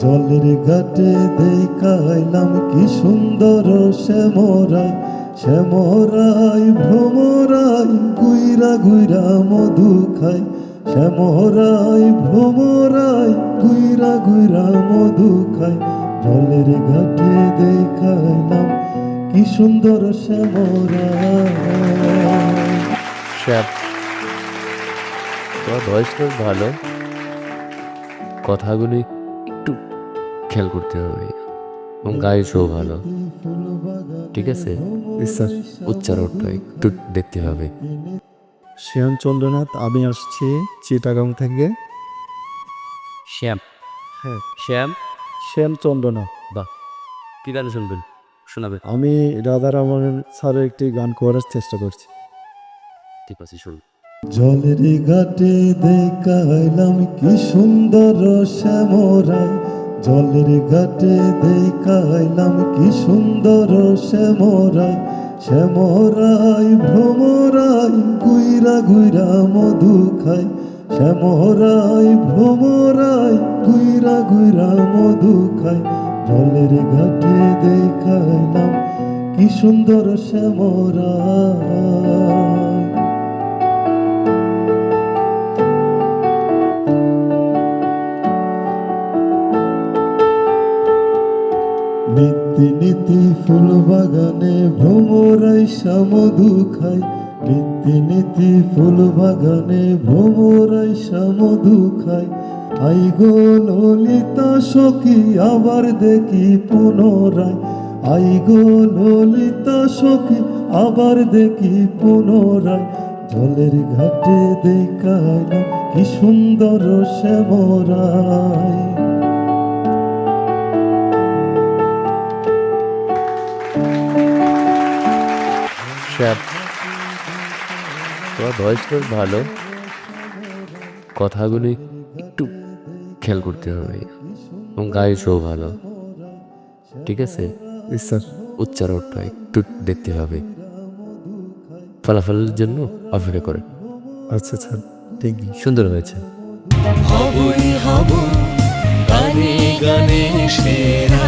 জলের ঘাটে দেখাইলাম কি সুন্দর শ্যামরাই, শ্যামরাই ভ্রমরাই গুইরা গুইরা মধু খায়, শ্যামরাই ভ্রমরাই গুইরা গুইরা মধু খায়। জলের ঘাটে দেখাইলাম কি সুন্দর শ্যামরাই। শ্যাপ, তোমার ভয়েসটা ভালো, কথাগুলি একটু খেয়াল করতে হবে এবং গাইছেও ভালো, ঠিক আছে? স্যার। উচ্চারণটা একটু দেখতে হবে। শ্যাম চন্দ্রনাথ, আমি আসছি চিটাগাং থেকে। শ্যাম, হ্যাঁ, শ্যাম, শ্যাম চন্দ্রনাথ। বাহ, কি গান শুনবেন, শোনাবেন? আমি রাধারমন স্যারের একটি গান করার চেষ্টা করছি। ঠিক আছে, শুনুন। জলের ঘাটে দেখাইলাম কি সুন্দর শ্যামরাই, জলের ঘাটে দেখাইলাম কি সুন্দর শ্যামরাই, শ্যামরাই ভ্রমরাই গুইরা গুইরা মধু খায়, শ্যামরাই ভ্রমরাই গুইরা গুইরা মধু খায়। জলের ঘাটে দেখাইলাম কি সুন্দর শ্যামরাই। নিত্যি নিত্যি ফুল বাগানে ভ্রমরাই মধু খায়, নিত্যি নিত্যি ফুল বাগানে ভ্রমরাই মধু খায়। আই গো ললিতা সখী আবার দেখি পুনরায়, আই গো ললিতা সখী আবার দেখি পুনরায়। জলের ঘাটে দেখাইলাম কি সুন্দর শ্যামরাই। শ্যাপ, তোমার ভয়েসটা ভালো, কথাগুলি একটু খেয়াল করতে হবে এবং গাইছেও ভালো, ঠিক আছে? স্যার। উচ্চারণটা একটু দেখতে হবে। ফলাফলের জন্য অপেক্ষা করে। আচ্ছা স্যার, থ্যাংক ইউ। সুন্দর হয়েছে। হবই হব গানে গানে সেরা।